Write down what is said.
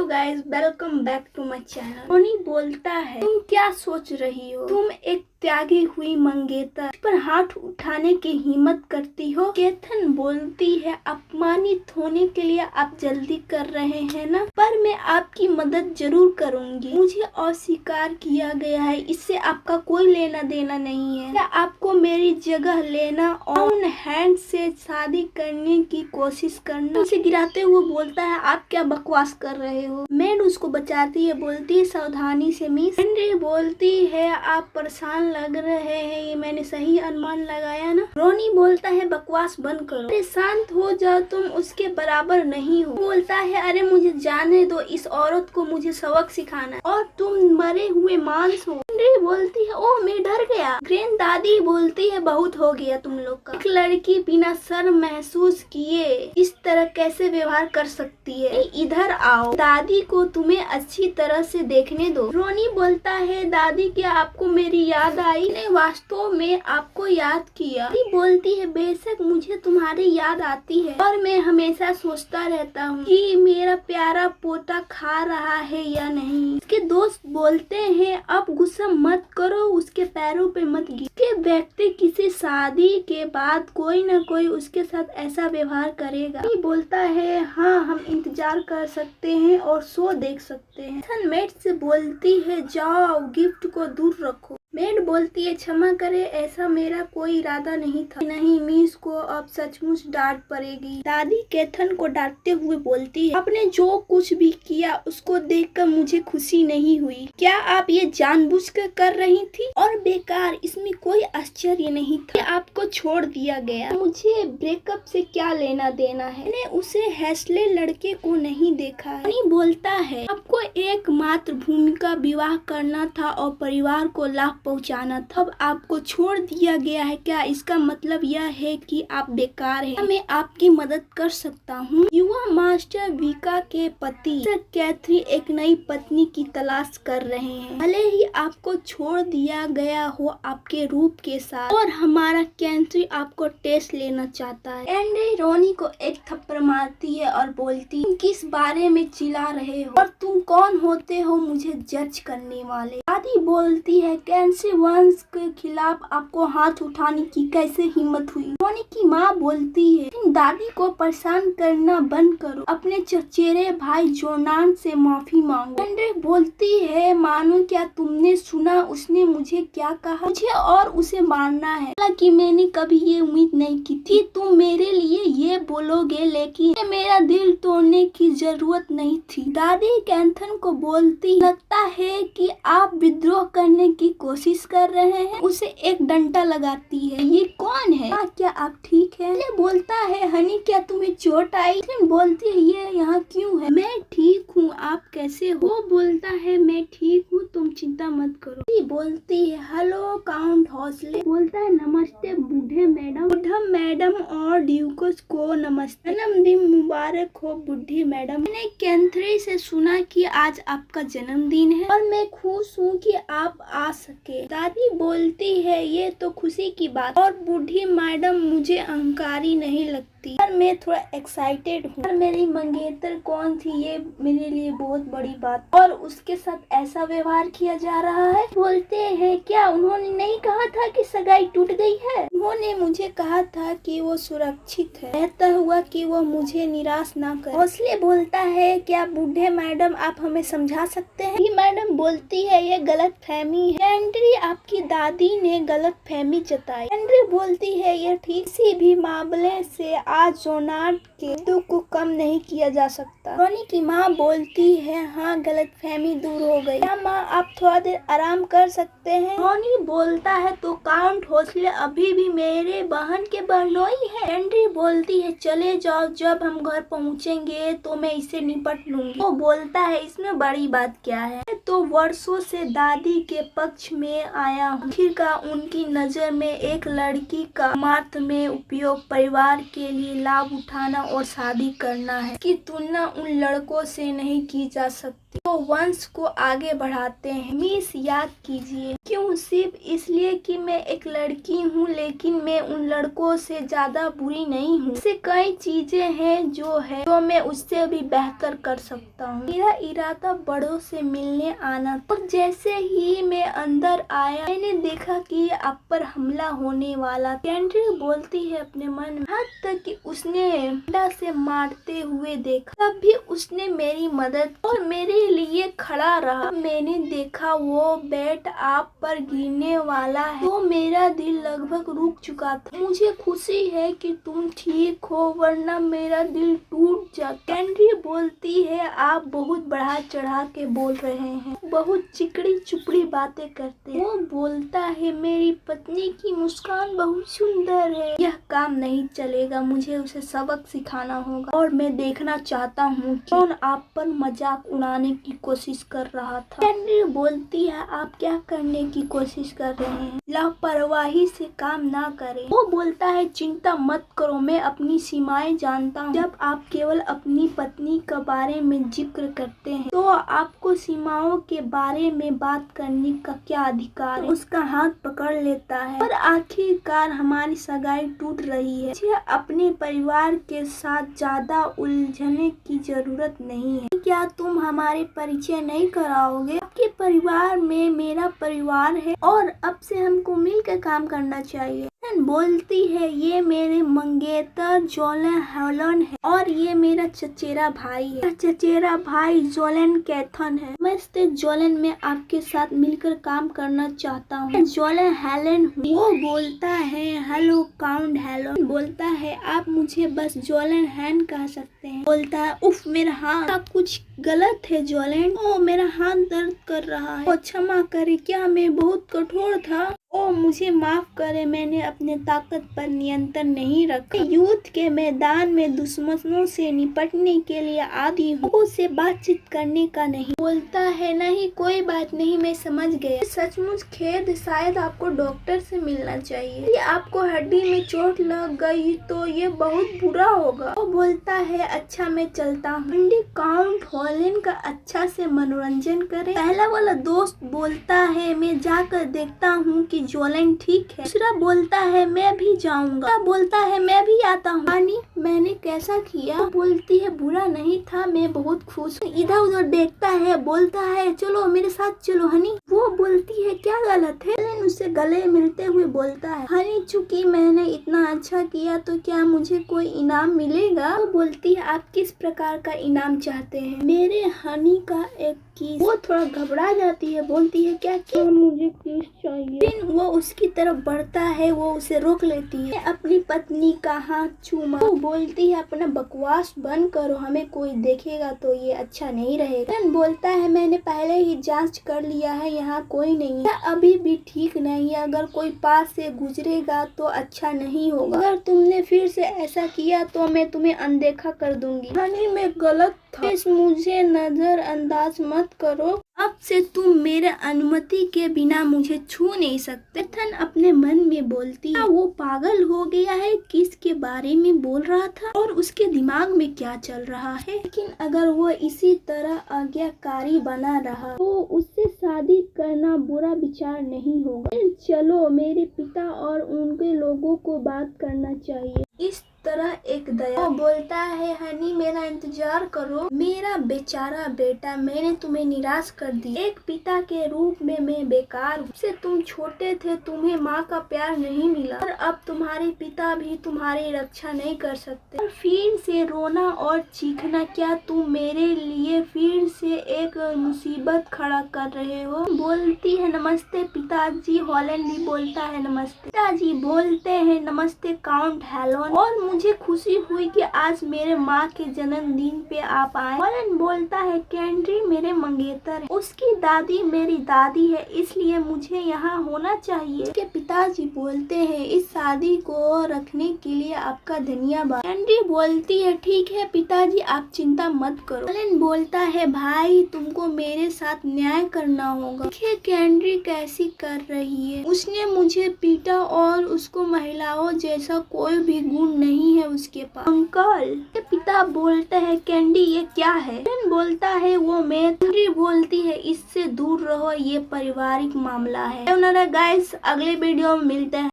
Guys, welcome back to my channel. Roni बोलता है, तुम क्या सोच रही हो? तुम एक त्यागी हुई मंगेतर पर हाथ उठाने की हिम्मत करती हो। केथन बोलती है, अपमानित होने के लिए आप जल्दी कर रहे हैं ना, पर मैं आपकी मदद जरूर करूंगी। मुझे अस्वीकार किया गया है, इससे आपका कोई लेना देना नहीं है। क्या आपको मेरी जगह लेना और ऑन हैंड से शादी करने की कोशिश करना? उसे गिराते हुए बोलता है, आप क्या बकवास कर रहे हो? मैड उसको बचाती है, बोलती है, सावधानी से मिस। हेनरी बोलती है, आप परेशान लग रहे हैं, ये मैंने सही अनुमान लगाया ना? रोनी बोलता है, बकवास बंद करो, अरे शांत हो जाओ, तुम उसके बराबर नहीं हो। बोलता है, अरे मुझे जाने दो, इस औरत को मुझे सबक सिखाना है और तुम मरे हुए मांस हो। हेनरी बोलती है, ओह मैं डर गया। ग्रैंड दादी बोलती है, बहुत हो गया तुम लोग का। एक लड़की बिना शर्म महसूस किए इस तरह कैसे व्यवहार कर सकती है? इधर आओ, दादी को तुम्हें अच्छी तरह से देखने दो। रोनी बोलता है, दादी क्या आपको मेरी याद आई? ने वास्तव में आपको याद किया। दादी बोलती है, बेशक मुझे तुम्हारी याद आती है और मैं हमेशा सोचता रहता हूँ कि मेरा प्यारा पोता खा रहा है या नहीं। उसके दोस्त बोलते हैं, अब गुस्सा मत करो, उसके पैरों पे मत गिर। के व्यक्ति किसी शादी के बाद कोई न कोई उसके साथ ऐसा व्यवहार करेगा। बोलता है, हाँ हम इंतजार कर सकते हैं और शो देख सकते हैं। मेड से बोलती है, जाओ गिफ्ट को दूर रखो। मेड बोलती है, क्षमा करे, ऐसा मेरा कोई इरादा नहीं था। नहीं, मिस को अब सचमुच डांट पड़ेगी। दादी केथन को डांटते हुए बोलती है, आपने जो कुछ भी किया उसको देखकर मुझे खुशी नहीं हुई। क्या आप ये जानबूझकर कर रही थी? और बेकार, इसमें कोई आश्चर्य नहीं था। आपको छोड़ दिया गया, मुझे ब्रेकअप से क्या लेना देना है? मैंने उसे हैसले लड़के को नहीं देखा है। नहीं बोलता है, आपको एकमात्र भूमिका विवाह करना था और परिवार को लाभ पहुंचाना था। अब आपको छोड़ दिया गया है, क्या इसका मतलब यह है कि आप बेकार हैं? मैं आपकी मदद कर सकता हूँ। युवा मास्टर विका के पति सर कैथरी एक नई पत्नी की तलाश कर रहे हैं। भले ही आपको छोड़ दिया गया हो आपके रूप के साथ, और हमारा कैथरी आपको टेस्ट लेना चाहता है। एंडी रोनी को एक थप्पड़ मारती है और बोलती, तुम किस बारे में चिल्ला रहे हो और तुम कौन होते हो मुझे जज करने वाले? दादी बोलती है, कैंसी वंश के खिलाफ आपको हाथ उठाने की कैसे हिम्मत हुई? रोनी की माँ बोलती है, तुम दादी को परेशान करना बंद करो, अपने चचेरे भाई जोनान से माफी मांगो। एंड्रे बोलती है, मानो क्या तुमने सुना उसने मुझे क्या कहा? मुझे और उसे मारना है। हालांकि मैंने कभी ये उम्मीद नहीं की थी तुम मेरे लिए ये बोलोगे, लेकिन मेरा दिल तोड़ने की जरूरत नहीं थी। दादी कैथन को बोलती, लगता है कि आप विद्रोह करने की कोशिश कर रहे हैं। उसे एक डंडा लगाती है, ये कौन है? क्या आप ठीक है? बोलता है, हनी क्या तुम्हें चोट आई? बोलती है, ये यहाँ क्यों है? मैं ठीक हूँ, आप कैसे हो? वो बोलता है, मैं ठीक हूँ, तुम चिंता मत करो। बोलती है, हेलो काउंट हौसले। बोलता है, नमस्ते बूढ़े मैडम। बूढ़ा मैडम और ड्यूकोस को नमस्ते। जन्मदिन मुबारक हो बूढ़ी मैडम। मैंने कैथरी से सुना कि आज आपका जन्मदिन है और मैं खुश हूँ कि आप आ सके। दादी बोलती है, ये तो खुशी की बात, और बूढ़ी मैडम मुझे अहंकारी नहीं लगती, पर मैं थोड़ा एक्साइटेड हूँ। और मेरी मंगेतर कौन थी, ये मेरे लिए बहुत बड़ी बात, और उसके साथ ऐसा व्यवहार किया जा रहा है। बोलते हैं, क्या उन्होंने नहीं कहा था कि सगाई टूट गई है? उन्होंने मुझे कहा था कि वो सुरक्षित है, कहता हुआ कि वो मुझे निराश ना करे। हौसले बोलता है, क्या बूढ़े मैडम आप हमें समझा सकते हैं? मैडम बोलती है, ये गलत फहमी है। एंड्री, आपकी दादी ने गलत फहमी जताई। एंड्री बोलती है, ये ठीक किसी भी मामले से आज जोनार्ड के दुख को कम नहीं किया जा सकता। रोनी की माँ बोलती है, हाँ गलत फहमी दूर हो गई। क्या माँ आप थोड़ा देर आराम कर सकते हैं? रोनी बोलता है, तो काउंट हौसले अभी भी मेरे बहन के बहनोई है। एंड्री बोलती है, चले जाओ, जब हम घर पहुँचेंगे तो मैं इसे निपट लूंगी। वो बोलता है, इसमें बड़ी बात क्या है? तो वर्षों से दादी के पक्ष में आया हूँ। आखिरकार उनकी नजर में एक लड़की का मार्थ में उपयोग परिवार के लिए लाभ उठाना और शादी करना है, की तुलना उन लड़कों से नहीं की जा सकती। तो वंश को आगे बढ़ाते हैं। मिस याद कीजिए, क्यों? सिर्फ इसलिए कि मैं एक लड़की हूँ, लेकिन मैं उन लड़कों से ज्यादा बुरी नहीं हूँ। ऐसे कई चीजें हैं जो मैं उससे भी बेहतर कर सकता हूँ। मेरा इरादा बड़ों से मिलने आना था, और जैसे ही मैं अंदर आया मैंने देखा कि आप पर हमला होने वाला। कैंड्री बोलती है अपने मन में, हद तक कि उसने डंडा से मारते हुए देखा, तब भी उसने मेरी मदद और मेरे लिए खड़ा रहा। मैंने देखा वो बैट आप पर गिरने वाला है तो मेरा दिल लगभग रुक चुका था। मुझे खुशी है कि तुम ठीक हो, वरना मेरा दिल टूट जाता। कैंड्री बोलती है, आप बहुत बढ़ा चढ़ा के बोल रहे हैं, बहुत चिकड़ी चुपड़ी बातें करते हैं। वो बोलता है, मेरी पत्नी की मुस्कान बहुत सुंदर है। यह काम नहीं चलेगा, मुझे उसे सबक सिखाना होगा, और मैं देखना चाहता हूँ कौन आप पर मजाक उड़ाने की कोशिश कर रहा था। कैंड्री बोलती है, आप क्या करने की कोशिश कर रहे हैं? लापरवाही से काम ना करें। वो बोलता है, चिंता मत करो, मैं अपनी सीमाएं जानता हूँ। जब आप केवल अपनी पत्नी के बारे में जिक्र करते हैं तो आपको सीमाओं के बारे में बात करने का क्या अधिकार है? उसका हाथ पकड़ लेता है, और आखिरकार हमारी सगाई टूट रही है। मुझे अपने परिवार के साथ ज्यादा उलझने की जरूरत नहीं है। क्या तुम हमारे परिचय नहीं कराओगे? आपके परिवार में मेरा परिवार है, और अब से हमको मिलकर काम करना चाहिए। बोलती है, ये मेरे मंगेतर जोलन हेलन है, और ये मेरा चचेरा भाई है। चचेरा भाई जोलन कैथन है। मैं जोलन में आपके साथ मिलकर काम करना चाहता हूँ। जोलन हेलन हूँ। वो बोलता है, हेलो काउंट हेलन। बोलता है, आप मुझे बस जोलन हैन कह सकते हैं। बोलता है, उफ मेरा हाथ, कुछ गलत है जोलन। ओ मेरा हाथ दर्द कर रहा है। ओ क्षमा करे, क्या मैं बहुत कठोर था? ओ मुझे माफ करे, मैंने अपने ताकत पर नियंत्रण नहीं रखा। युद्ध के मैदान में दुश्मनों से निपटने के लिए आदी हूँ, उससे बातचीत करने का नहीं। बोलता है, नहीं कोई बात नहीं, मैं समझ गया। सचमुच खेद, शायद आपको डॉक्टर से मिलना चाहिए। यदि आपको हड्डी में चोट लग गई तो ये बहुत बुरा होगा। वो बोलता है, अच्छा मैं चलता हूँ। काउंट हॉलन का अच्छा से मनोरंजन करे। पहला वाला दोस्त बोलता है, मैं जाकर देखता हूँ कि जोलन ठीक है। दूसरा बोलता है, मैं भी जाऊंगा। बोलता है, मैं भी आता हूँ। रानी, मैंने कैसा किया? बोलती है, बुरा नहीं था, मैं बहुत खुश हूँ। इधर उधर देखता है, बोलता है, चलो मेरे साथ चलो हनी। वो बोलती है, क्या गलत है? जोलन उससे गले मिलते हुए बोलता है, हनी चूंकि मैंने इतना अच्छा किया तो क्या मुझे कोई इनाम मिलेगा? वो बोलती है, आप किस प्रकार का इनाम चाहते हैं? मेरे हनी का एक किस। वो थोड़ा घबरा जाती है, बोलती है, क्या मुझे किस चाहिए? फिर वो उसकी तरफ बढ़ता है, वो उसे रोक लेती है। अपनी पत्नी का हाथ चूमा। वो बोलती है, अपना बकवास बंद करो, हमें कोई देखेगा तो ये अच्छा नहीं रहेगा। बोलता है, मैंने पहले ही जांच कर लिया है, यहाँ कोई नहीं है। अभी भी ठीक नहीं है, अगर कोई पास से गुजरेगा तो अच्छा नहीं होगा। अगर तुमने फिर से ऐसा किया तो मैं तुम्हें अनदेखा कर दूंगी। हनी में गलत था, मुझे नजरअंदाज मत करो। अब से तुम मेरे अनुमति के बिना मुझे छू नहीं सकते। कैथन अपने मन में बोलती है, वो पागल हो गया है, किसके बारे में बोल रहा था और उसके दिमाग में क्या चल रहा है। लेकिन अगर वो इसी तरह आज्ञाकारी बना रहा तो उससे शादी करना बुरा विचार नहीं होगा। चलो मेरे पिता और उनके लोगों को बात करना चाहिए। इस तरह एक दया। वो बोलता है, हनी मेरा इंतजार करो, मेरा बेचारा बेटा, मैंने तुम्हें निराश कर दिया। एक पिता के रूप में मैं बेकार हूँ। से तुम छोटे थे, तुम्हें माँ का प्यार नहीं मिला, और अब तुम्हारे पिता भी तुम्हारी रक्षा नहीं कर सकते। और फिर से रोना और चीखना, क्या तुम मेरे लिए फिर से एक मुसीबत खड़ा कर रहे हो? बोलती है, नमस्ते पिताजी। हॉलैंड भी बोलता है, नमस्ते पिताजी। बोलते हैं, नमस्ते काउंट हेलन, और मुझे खुशी हुई कि आज मेरे माँ के जन्मदिन पे आप आए। हॉलैंड बोलता है, कैंड्री मेरे मंगेतर है, उसकी दादी मेरी दादी है, इसलिए मुझे यहाँ होना चाहिए। उसके पिताजी बोलते हैं, इस शादी को रखने के लिए आपका धन्यवाद। कैंड्री बोलती है, ठीक है पिताजी, आप चिंता मत करो। हॉलैंड बोलता है, भाई तुमको मेरे साथ न्याय करना होगा। देखिए कैंड्री कैसी कर रही है, उसने मुझे पीटा और उसको महिलाओं जैसा कोई भी गुण नहीं नहीं है उसके पास। अंकल, पिता बोलते हैं कैंडी ये क्या है? बोलता है वो मैथ। बोलती है इससे दूर रहो, ये पारिवारिक मामला है। गाइस अगले वीडियो में मिलते हैं।